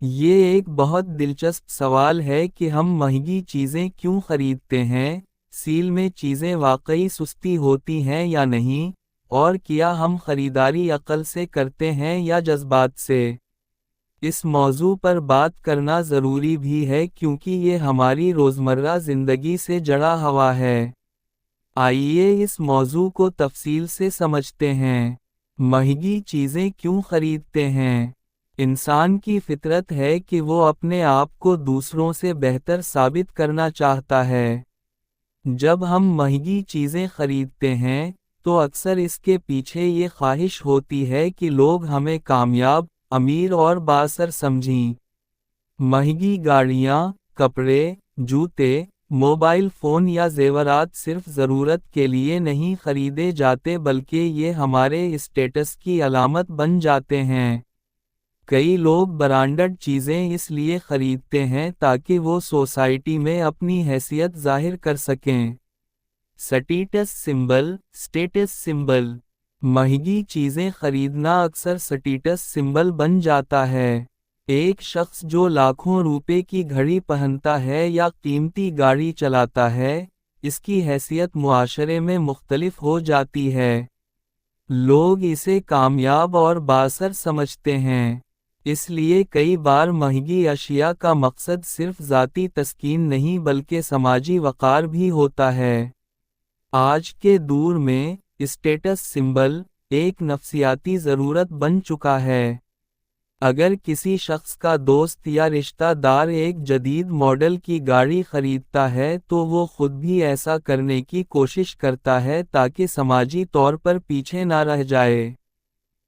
یہ ایک بہت دلچسپ سوال ہے کہ ہم مہنگی چیزیں کیوں خریدتے ہیں۔ سیل میں چیزیں واقعی سستی ہوتی ہیں یا نہیں، اور کیا ہم خریداری عقل سے کرتے ہیں یا جذبات سے؟ اس موضوع پر بات کرنا ضروری بھی ہے کیونکہ یہ ہماری روزمرہ زندگی سے جڑا ہوا ہے۔ آئیے اس موضوع کو تفصیل سے سمجھتے ہیں۔ مہنگی چیزیں کیوں خریدتے ہیں؟ انسان کی فطرت ہے کہ وہ اپنے آپ کو دوسروں سے بہتر ثابت کرنا چاہتا ہے۔ جب ہم مہنگی چیزیں خریدتے ہیں، تو اکثر اس کے پیچھے یہ خواہش ہوتی ہے کہ لوگ ہمیں کامیاب، امیر اور بااثر سمجھیں۔ مہنگی گاڑیاں، کپڑے، جوتے، موبائل فون یا زیورات صرف ضرورت کے لیے نہیں خریدے جاتے بلکہ یہ ہمارے اسٹیٹس کی علامت بن جاتے ہیں۔ کئی لوگ برانڈڈ چیزیں اس لیے خریدتے ہیں تاکہ وہ سوسائٹی میں اپنی حیثیت ظاہر کر سکیں۔ Status symbol. مہنگی چیزیں خریدنا اکثر اسٹیٹس سمبل بن جاتا ہے۔ ایک شخص جو لاکھوں روپے کی گھڑی پہنتا ہے یا قیمتی گاڑی چلاتا ہے، اس کی حیثیت معاشرے میں مختلف ہو جاتی ہے۔ لوگ اسے کامیاب اور بااثر سمجھتے ہیں۔ اس لیے کئی بار مہنگی اشیاء کا مقصد صرف ذاتی تسکین نہیں بلکہ سماجی وقار بھی ہوتا ہے۔ آج کے دور میں، اسٹیٹس سمبل ایک نفسیاتی ضرورت بن چکا ہے۔ اگر کسی شخص کا دوست یا رشتہ دار ایک جدید ماڈل کی گاڑی خریدتا ہے تو وہ خود بھی ایسا کرنے کی کوشش کرتا ہے تاکہ سماجی طور پر پیچھے نہ رہ جائے۔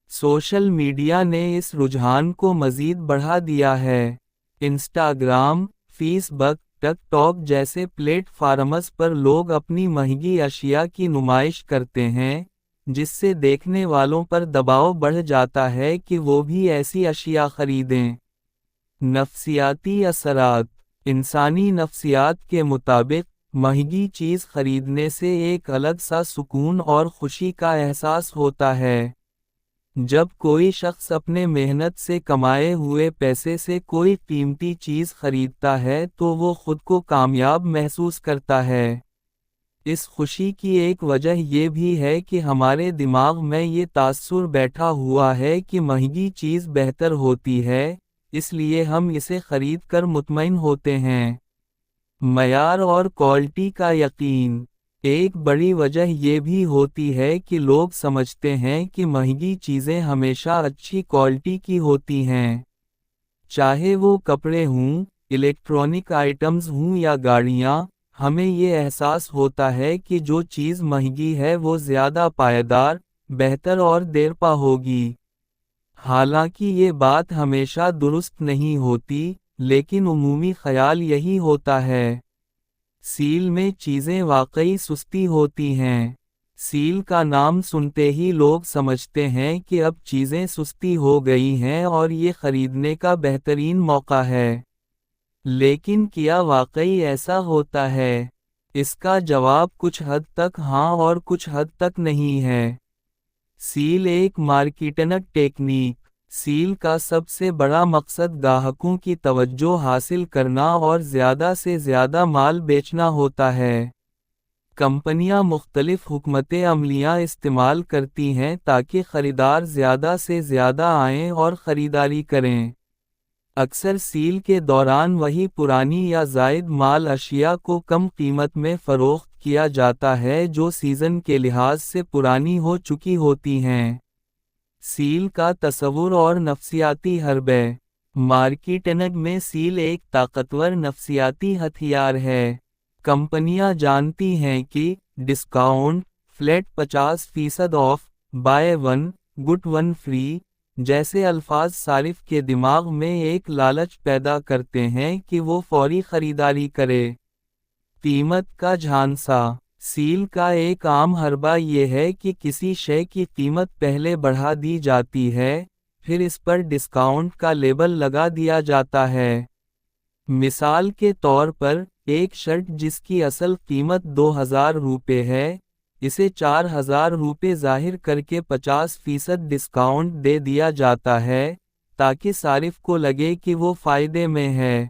سوشل میڈیا نے اس رجحان کو مزید بڑھا دیا ہے۔ انسٹاگرام، فیس بک، ٹک ٹاک جیسے پلیٹ فارمز پر لوگ اپنی مہنگی اشیاء کی نمائش کرتے ہیں، جس سے دیکھنے والوں پر دباؤ بڑھ جاتا ہے کہ وہ بھی ایسی اشیاء خریدیں۔ نفسیاتی اثرات۔ انسانی نفسیات کے مطابق، مہنگی چیز خریدنے سے ایک الگ سا سکون اور خوشی کا احساس ہوتا ہے۔ جب کوئی شخص اپنے محنت سے کمائے ہوئے پیسے سے کوئی قیمتی چیز خریدتا ہے تو وہ خود کو کامیاب محسوس کرتا ہے۔ اس خوشی کی ایک وجہ یہ بھی ہے کہ ہمارے دماغ میں یہ تاثر بیٹھا ہوا ہے کہ مہنگی چیز بہتر ہوتی ہے، اس لیے ہم اسے خرید کر مطمئن ہوتے ہیں۔ معیار اور کوالٹی کا یقین۔ ایک بڑی وجہ یہ بھی ہوتی ہے کہ لوگ سمجھتے ہیں کہ مہنگی چیزیں ہمیشہ اچھی کوالٹی کی ہوتی ہیں۔ چاہے وہ کپڑے ہوں، الیکٹرانک آئٹمز ہوں یا گاڑیاں، ہمیں یہ احساس ہوتا ہے کہ جو چیز مہنگی ہے وہ زیادہ پائیدار، بہتر اور دیرپا ہوگی۔ حالانکہ یہ بات ہمیشہ درست نہیں ہوتی، لیکن عمومی خیال یہی ہوتا ہے۔ سیل میں چیزیں واقعی سستی ہوتی ہیں۔ سیل کا نام سنتے ہی لوگ سمجھتے ہیں کہ اب چیزیں سستی ہو گئی ہیں اور یہ خریدنے کا بہترین موقع ہے۔ لیکن کیا واقعی ایسا ہوتا ہے؟ اس کا جواب کچھ حد تک ہاں اور کچھ حد تک نہیں ہے۔ سیل ایک مارکیٹنگ ٹیکنیک۔ سیل کا سب سے بڑا مقصد گاہکوں کی توجہ حاصل کرنا اور زیادہ سے زیادہ مال بیچنا ہوتا ہے۔ کمپنیاں مختلف حکمت عملیاں استعمال کرتی ہیں تاکہ خریدار زیادہ سے زیادہ آئیں اور خریداری کریں۔ اکثر سیل کے دوران وہی پرانی یا زائد مال اشیاء کو کم قیمت میں فروخت کیا جاتا ہے جو سیزن کے لحاظ سے پرانی ہو چکی ہوتی ہیں۔ سیل کا تصور اور نفسیاتی حربے۔ مارکیٹنگ میں سیل ایک طاقتور نفسیاتی ہتھیار ہے۔ کمپنیاں جانتی ہیں کہ discount, flat 50% of, by one گٹ ون فری جیسے الفاظ صارف کے دماغ میں ایک لالچ پیدا کرتے ہیں کہ وہ فوری خریداری کرے۔ قیمت کا جھانسا۔ سیل کا ایک عام حربہ یہ ہے کہ کسی شے کی قیمت پہلے بڑھا دی جاتی ہے، پھر اس پر ڈسکاؤنٹ کا لیبل لگا دیا جاتا ہے۔ مثال کے طور پر، ایک شرٹ جس کی اصل قیمت 2000 روپے ہے، اسے 4000 روپے ظاہر کر کے 50% ڈسکاؤنٹ دے دیا جاتا ہے، تاکہ صارف کو لگے کہ وہ فائدے میں ہے۔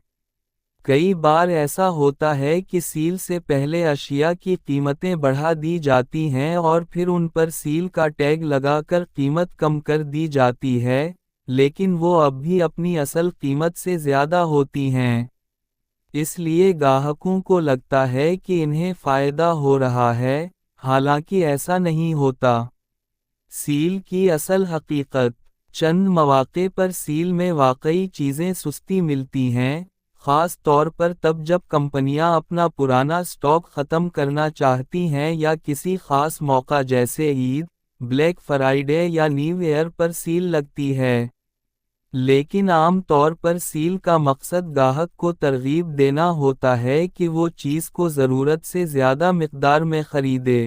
کئی بار ایسا ہوتا ہے کہ سیل سے پہلے اشیاء کی قیمتیں بڑھا دی جاتی ہیں اور پھر ان پر سیل کا ٹیگ لگا کر قیمت کم کر دی جاتی ہے، لیکن وہ اب بھی اپنی اصل قیمت سے زیادہ ہوتی ہیں۔ اس لیے گاہکوں کو لگتا ہے کہ انہیں فائدہ ہو رہا ہے، حالانکہ ایسا نہیں ہوتا۔ سیل کی اصل حقیقت: چند مواقع پر سیل میں واقعی چیزیں سستی ملتی ہیں، خاص طور پر تب جب کمپنیاں اپنا پرانا سٹاک ختم کرنا چاہتی ہیں یا کسی خاص موقع جیسے عید، بلیک فرائیڈے یا نیو ایئر پر سیل لگتی ہے۔ لیکن عام طور پر سیل کا مقصد گاہک کو ترغیب دینا ہوتا ہے کہ وہ چیز کو ضرورت سے زیادہ مقدار میں خریدے۔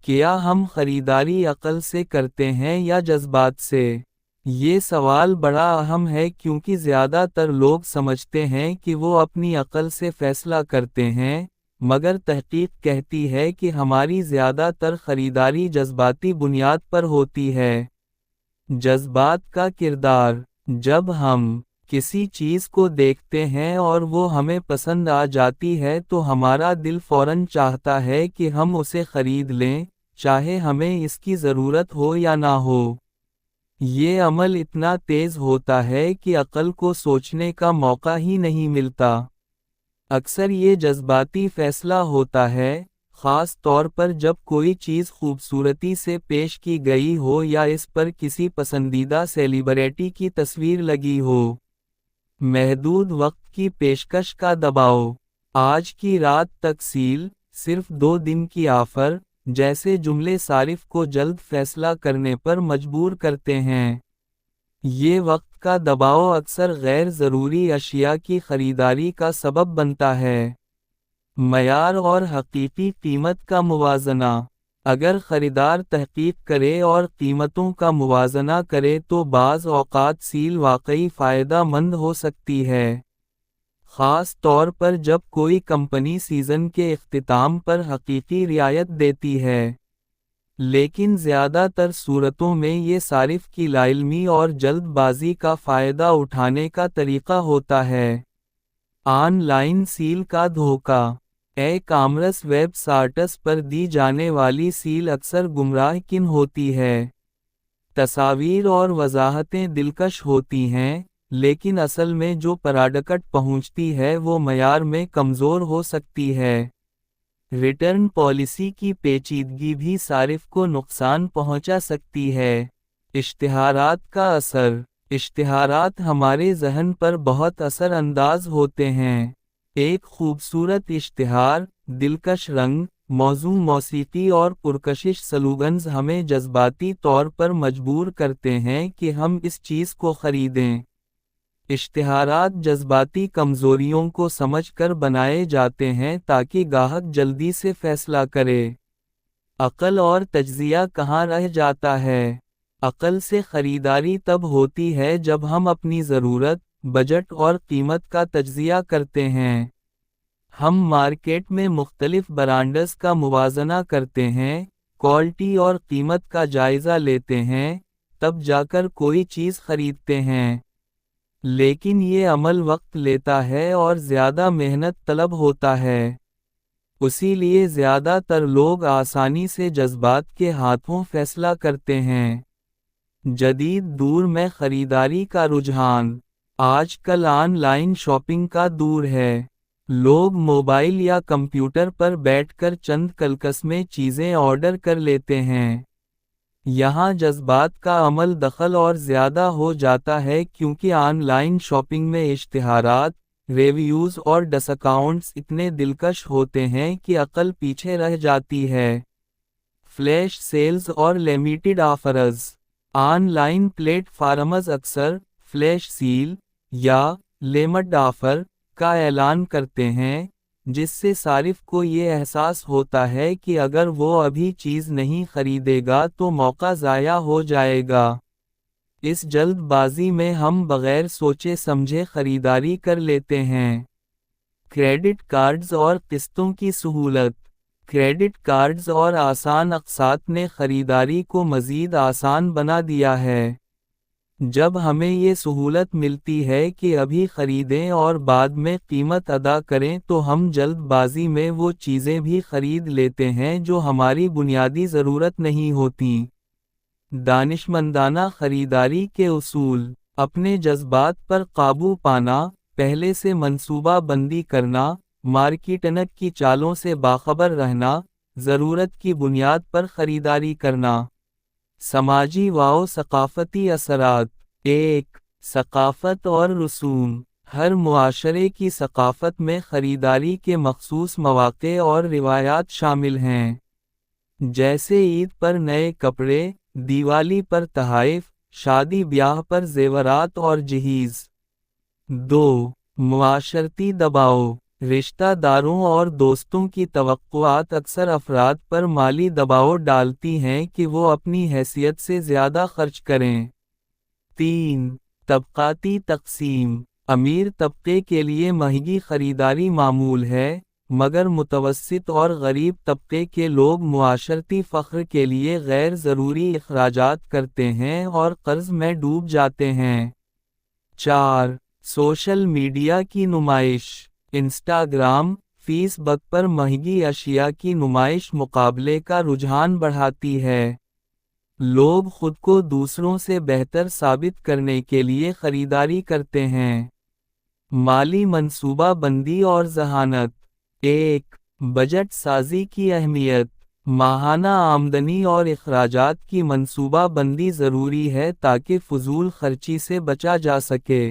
کیا ہم خریداری عقل سے کرتے ہیں یا جذبات سے؟ یہ سوال بڑا اہم ہے کیونکہ زیادہ تر لوگ سمجھتے ہیں کہ وہ اپنی عقل سے فیصلہ کرتے ہیں، مگر تحقیق کہتی ہے کہ ہماری زیادہ تر خریداری جذباتی بنیاد پر ہوتی ہے۔ جذبات کا کردار: جب ہم کسی چیز کو دیکھتے ہیں اور وہ ہمیں پسند آ جاتی ہے تو ہمارا دل فوراً چاہتا ہے کہ ہم اسے خرید لیں، چاہے ہمیں اس کی ضرورت ہو یا نہ ہو۔ یہ عمل اتنا تیز ہوتا ہے کہ عقل کو سوچنے کا موقع ہی نہیں ملتا۔ اکثر یہ جذباتی فیصلہ ہوتا ہے، خاص طور پر جب کوئی چیز خوبصورتی سے پیش کی گئی ہو یا اس پر کسی پسندیدہ سیلیبریٹی کی تصویر لگی ہو۔ محدود وقت کی پیشکش کا دباؤ: آج کی رات تک سیل، صرف 2 دن کی آفر، جیسے جملے صارف کو جلد فیصلہ کرنے پر مجبور کرتے ہیں۔ یہ وقت کا دباؤ اکثر غیر ضروری اشیاء کی خریداری کا سبب بنتا ہے۔ معیار اور حقیقی قیمت کا موازنہ: اگر خریدار تحقیق کرے اور قیمتوں کا موازنہ کرے تو بعض اوقات سیل واقعی فائدہ مند ہو سکتی ہے، خاص طور پر جب کوئی کمپنی سیزن کے اختتام پر حقیقی رعایت دیتی ہے۔ لیکن زیادہ تر صورتوں میں یہ صارف کی لاعلمی اور جلد بازی کا فائدہ اٹھانے کا طریقہ ہوتا ہے۔ آن لائن سیل کا دھوکہ: ای-کامرس ویب سائٹس پر دی جانے والی سیل اکثر گمراہ کن ہوتی ہے۔ تصاویر اور وضاحتیں دلکش ہوتی ہیں، لیکن اصل میں جو پراڈکٹ پہنچتی ہے وہ معیار میں کمزور ہو سکتی ہے۔ ریٹرن پالیسی کی پیچیدگی بھی صارف کو نقصان پہنچا سکتی ہے۔ اشتہارات کا اثر: اشتہارات ہمارے ذہن پر بہت اثر انداز ہوتے ہیں۔ ایک خوبصورت اشتہار، دلکش رنگ، موزوں موسیقی اور پرکشش سلوگنز ہمیں جذباتی طور پر مجبور کرتے ہیں کہ ہم اس چیز کو خریدیں۔ اشتہارات جذباتی کمزوریوں کو سمجھ کر بنائے جاتے ہیں تاکہ گاہک جلدی سے فیصلہ کرے۔ عقل اور تجزیہ کہاں رہ جاتا ہے؟ عقل سے خریداری تب ہوتی ہے جب ہم اپنی ضرورت، بجٹ اور قیمت کا تجزیہ کرتے ہیں۔ ہم مارکیٹ میں مختلف برانڈز کا موازنہ کرتے ہیں، کوالٹی اور قیمت کا جائزہ لیتے ہیں، تب جا کر کوئی چیز خریدتے ہیں۔ لیکن یہ عمل وقت لیتا ہے اور زیادہ محنت طلب ہوتا ہے۔ اسی لیے زیادہ تر لوگ آسانی سے جذبات کے ہاتھوں فیصلہ کرتے ہیں۔ جدید دور میں خریداری کا رجحان: آج کل آن لائن شاپنگ کا دور ہے۔ لوگ موبائل یا کمپیوٹر پر بیٹھ کر چند کلکس میں چیزیں آرڈر کر لیتے ہیں۔ یہاں جذبات کا عمل دخل اور زیادہ ہو جاتا ہے کیونکہ آن لائن شاپنگ میں اشتہارات، ریویوز اور ڈسکاؤنٹس اتنے دلکش ہوتے ہیں کہ عقل پیچھے رہ جاتی ہے۔ فلیش سیلز اور limited offers: online platforms اکثر فلیش سیل یا لمیٹڈ آفر کا اعلان کرتے ہیں، جس سے صارف کو یہ احساس ہوتا ہے کہ اگر وہ ابھی چیز نہیں خریدے گا تو موقع ضائع ہو جائے گا۔ اس جلد بازی میں ہم بغیر سوچے سمجھے خریداری کر لیتے ہیں۔ کریڈٹ کارڈز اور قسطوں کی سہولت: کریڈٹ کارڈز اور آسان اقساط نے خریداری کو مزید آسان بنا دیا ہے۔ جب ہمیں یہ سہولت ملتی ہے کہ ابھی خریدیں اور بعد میں قیمت ادا کریں تو ہم جلد بازی میں وہ چیزیں بھی خرید لیتے ہیں جو ہماری بنیادی ضرورت نہیں ہوتیں۔ دانشمندانہ خریداری کے اصول: اپنے جذبات پر قابو پانا، پہلے سے منصوبہ بندی کرنا، مارکیٹنگ کی چالوں سے باخبر رہنا، ضرورت کی بنیاد پر خریداری کرنا۔ سماجی و ثقافتی اثرات: 1. ثقافت اور رسوم: ہر معاشرے کی ثقافت میں خریداری کے مخصوص مواقع اور روایات شامل ہیں، جیسے عید پر نئے کپڑے، دیوالی پر تحائف، شادی بیاہ پر زیورات اور جہیز۔ 2. معاشرتی دباؤ: رشتہ داروں اور دوستوں کی توقعات اکثر افراد پر مالی دباؤ ڈالتی ہیں کہ وہ اپنی حیثیت سے زیادہ خرچ کریں۔ 3. طبقاتی تقسیم: امیر طبقے کے لیے مہنگی خریداری معمول ہے، مگر متوسط اور غریب طبقے کے لوگ معاشرتی فخر کے لیے غیر ضروری اخراجات کرتے ہیں اور قرض میں ڈوب جاتے ہیں۔ 4. سوشل میڈیا کی نمائش: انسٹاگرام، فیس بک پر مہنگی اشیاء کی نمائش مقابلے کا رجحان بڑھاتی ہے۔ لوگ خود کو دوسروں سے بہتر ثابت کرنے کے لیے خریداری کرتے ہیں۔ مالی منصوبہ بندی اور ذہانت: 1. بجٹ سازی کی اہمیت: ماہانہ آمدنی اور اخراجات کی منصوبہ بندی ضروری ہے تاکہ فضول خرچی سے بچا جا سکے۔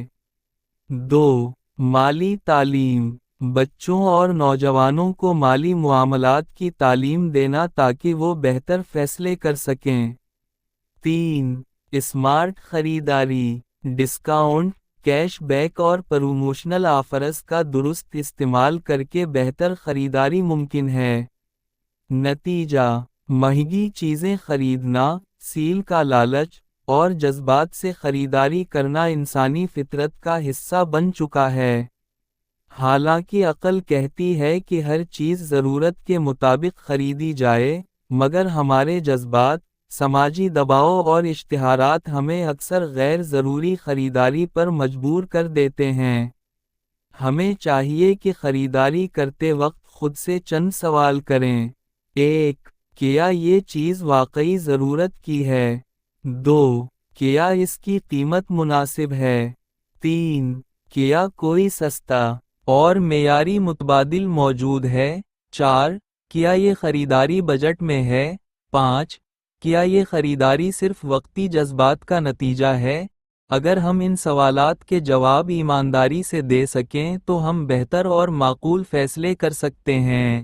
2. مالی تعلیم: بچوں اور نوجوانوں کو مالی معاملات کی تعلیم دینا تاکہ وہ بہتر فیصلے کر سکیں۔ 3. اسمارٹ خریداری: ڈسکاؤنٹ، کیش بیک اور پروموشنل آفرز کا درست استعمال کر کے بہتر خریداری ممکن ہے۔ نتیجہ: مہنگی چیزیں خریدنا، سیل کا لالچ، اور جذبات سے خریداری کرنا انسانی فطرت کا حصہ بن چکا ہے۔ حالانکہ عقل کہتی ہے کہ ہر چیز ضرورت کے مطابق خریدی جائے، مگر ہمارے جذبات، سماجی دباؤ اور اشتہارات ہمیں اکثر غیر ضروری خریداری پر مجبور کر دیتے ہیں۔ ہمیں چاہیے کہ خریداری کرتے وقت خود سے چند سوال کریں۔ 1. کیا یہ چیز واقعی ضرورت کی ہے؟ 2. کیا اس کی قیمت مناسب ہے؟ 3. کیا کوئی سستا اور معیاری متبادل موجود ہے؟ 4. کیا یہ خریداری بجٹ میں ہے؟ 5. کیا یہ خریداری صرف وقتی جذبات کا نتیجہ ہے؟ اگر ہم ان سوالات کے جواب ایمانداری سے دے سکیں تو ہم بہتر اور معقول فیصلے کر سکتے ہیں۔